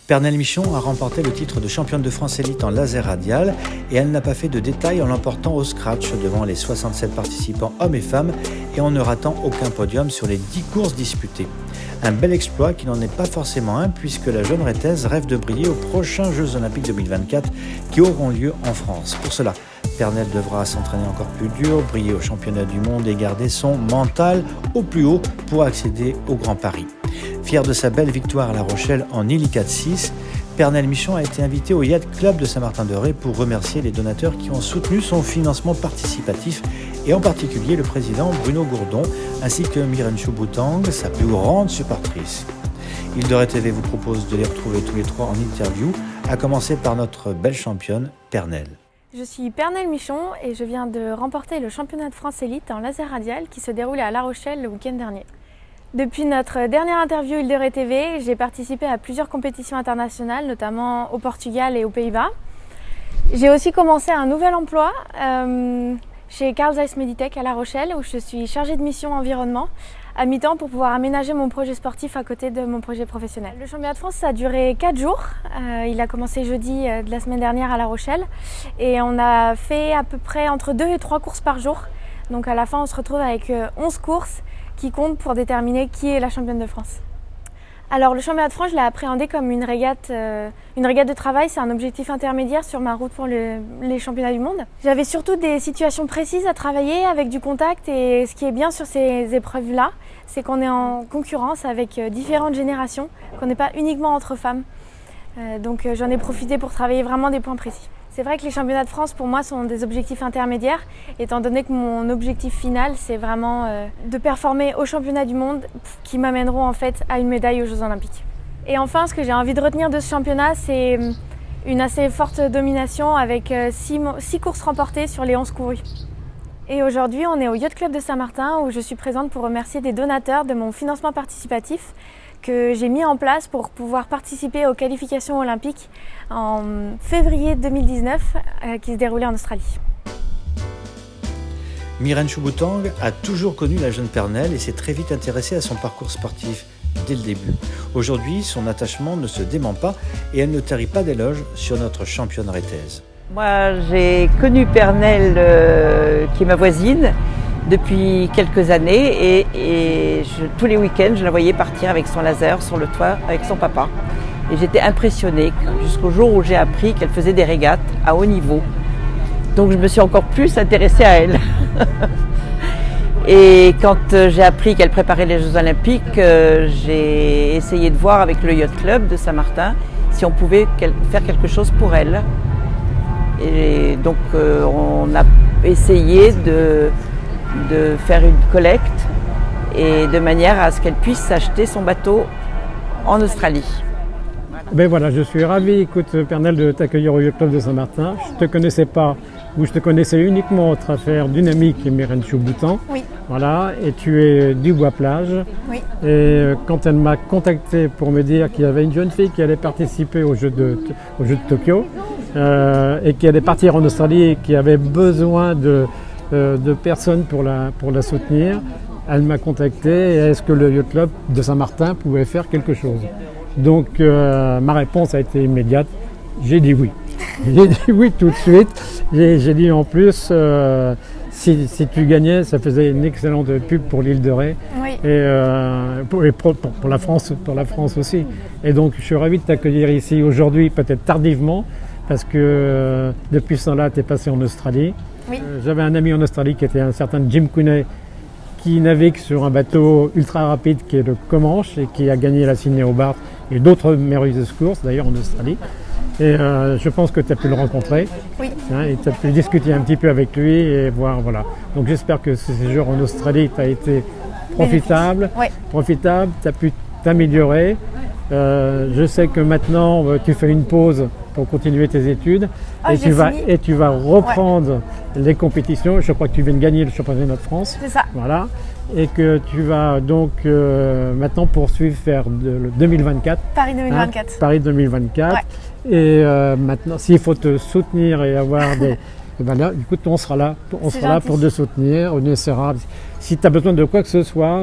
Pernelle Michon a remporté le titre de championne de France élite en laser radial et elle n'a pas fait de détails en l'emportant au scratch devant les 67 participants hommes et femmes et en ne ratant aucun podium sur les 10 courses disputées. Un bel exploit qui n'en est pas forcément un puisque la jeune Rétaise rêve de briller aux prochains Jeux Olympiques 2024 qui auront lieu en France. Pour cela, Pernelle devra s'entraîner encore plus dur, briller au championnat du monde et garder son mental au plus haut pour accéder au Grand Paris. Fière de sa belle victoire à La Rochelle en Illy 4-6, Pernelle Michon a été invitée au Yacht Club de Saint-Martin-de-Ré pour remercier les donateurs qui ont soutenu son financement participatif et en particulier le président Bruno Gourdon ainsi que Myrène Chouboutang, sa plus grande supportrice. Île de Ré TV vous propose de les retrouver tous les trois en interview, à commencer par notre belle championne Pernelle. Je suis Pernelle Michon et je viens de remporter le championnat de France élite en laser radial qui se déroulait à La Rochelle le week-end dernier. Depuis notre dernière interview Île de Ré TV, j'ai participé à plusieurs compétitions internationales, notamment au Portugal et aux Pays-Bas. J'ai aussi commencé un nouvel emploi chez Carl Zeiss Meditech à La Rochelle où je suis chargée de mission environnement à mi-temps pour pouvoir aménager mon projet sportif à côté de mon projet professionnel. Le championnat de France ça a duré 4 jours. Il a commencé jeudi de la semaine dernière à La Rochelle et on a fait à peu près entre 2 et 3 courses par jour. Donc à la fin on se retrouve avec 11 courses qui comptent pour déterminer qui est la championne de France. Alors le championnat de France, je l'ai appréhendé comme une régate de travail, c'est un objectif intermédiaire sur ma route pour les championnats du monde. J'avais surtout des situations précises à travailler avec du contact et ce qui est bien sur ces épreuves-là, c'est qu'on est en concurrence avec différentes générations, qu'on n'est pas uniquement entre femmes. Donc j'en ai profité pour travailler vraiment des points précis. C'est vrai que les championnats de France pour moi sont des objectifs intermédiaires, étant donné que mon objectif final c'est vraiment de performer aux championnats du monde qui m'amèneront en fait à une médaille aux Jeux Olympiques. Et enfin, ce que j'ai envie de retenir de ce championnat, c'est une assez forte domination avec 6 courses remportées sur les 11 courues. Et aujourd'hui, on est au Yacht Club de Saint-Martin où je suis présente pour remercier des donateurs de mon financement participatif que j'ai mis en place pour pouvoir participer aux qualifications olympiques en février 2019 qui se déroulaient en Australie. Myrène Chouboutang a toujours connu la jeune Pernelle et s'est très vite intéressée à son parcours sportif dès le début. Aujourd'hui, son attachement ne se dément pas et elle ne tarit pas d'éloges sur notre championne rétaise. Moi, j'ai connu Pernelle qui est ma voisine depuis quelques années et tous les week-ends, je la voyais partir avec son laser sur le toit avec son papa. Et j'étais impressionnée jusqu'au jour où j'ai appris qu'elle faisait des régates à haut niveau. Donc je me suis encore plus intéressée à elle. Et quand j'ai appris qu'elle préparait les Jeux Olympiques, j'ai essayé de voir avec le Yacht Club de Saint-Martin si on pouvait faire quelque chose pour elle. Et donc on a essayé de faire une collecte et de manière à ce qu'elle puisse s'acheter son bateau en Australie. Ben voilà, je suis ravi, écoute Pernelle, de t'accueillir au Yacht Club de Saint-Martin. Je ne te connaissais pas, ou je te connaissais uniquement au travers d'une amie qui est Myrène Chouboutang. Oui. Voilà, et tu es du Bois-Plage. Oui. Et quand elle m'a contacté pour me dire qu'il y avait une jeune fille qui allait participer aux Jeux de Tokyo et qui allait partir en Australie et qui avait besoin de personnes pour la soutenir, elle m'a contacté et est-ce que le Yacht Club de Saint-Martin pouvait faire quelque chose. Donc ma réponse a été immédiate, j'ai dit oui. J'ai dit oui tout de suite. J'ai dit en plus, si tu gagnais, ça faisait une excellente pub pour l'île de Ré Oui. et pour la France aussi. Et donc je suis ravi de t'accueillir ici aujourd'hui, peut-être tardivement, parce que depuis ce temps-là, tu es passé en Australie. Oui. J'avais un ami en Australie qui était un certain Jim Cooney, qui navigue sur un bateau ultra rapide qui est le Comanche et qui a gagné la Sydney Hobart et d'autres merveilleuses courses d'ailleurs en Australie. Et je pense que tu as pu le rencontrer. Oui. Et tu as pu discuter un petit peu avec lui et voir, voilà. Donc j'espère que ce séjour en Australie t'a été profitable. Oui. Profitable, tu as pu t'améliorer. Je sais que maintenant tu fais une pause pour continuer tes études et tu vas reprendre les compétitions. Je crois que tu viens de gagner le championnat de France. C'est ça. Voilà. Et que tu vas donc maintenant poursuivre vers le 2024. Paris 2024. Paris 2024. Ouais. Et maintenant, s'il faut te soutenir et avoir des... Et ben là, écoute, on sera là pour te soutenir. On essaiera. Si tu as besoin de quoi que ce soit,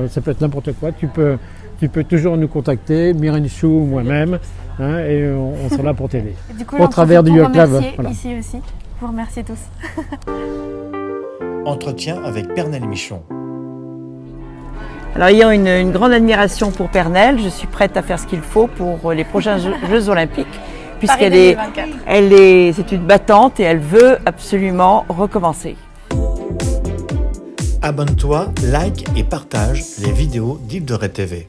ça peut être n'importe quoi, tu peux tu peux toujours nous contacter, Myrène Chou ou moi-même, hein, et on sera là pour t'aider. Du coup, Au travers du Yacht Club. Voilà. Ici aussi, vous remercier tous. Entretien avec Pernelle Michon. Alors ayant une grande admiration pour Pernelle, je suis prête à faire ce qu'il faut pour les prochains Jeux Olympiques, puisqu'elle c'est une battante et elle veut absolument recommencer. Abonne-toi, like et partage les vidéos d'Île de Ré TV.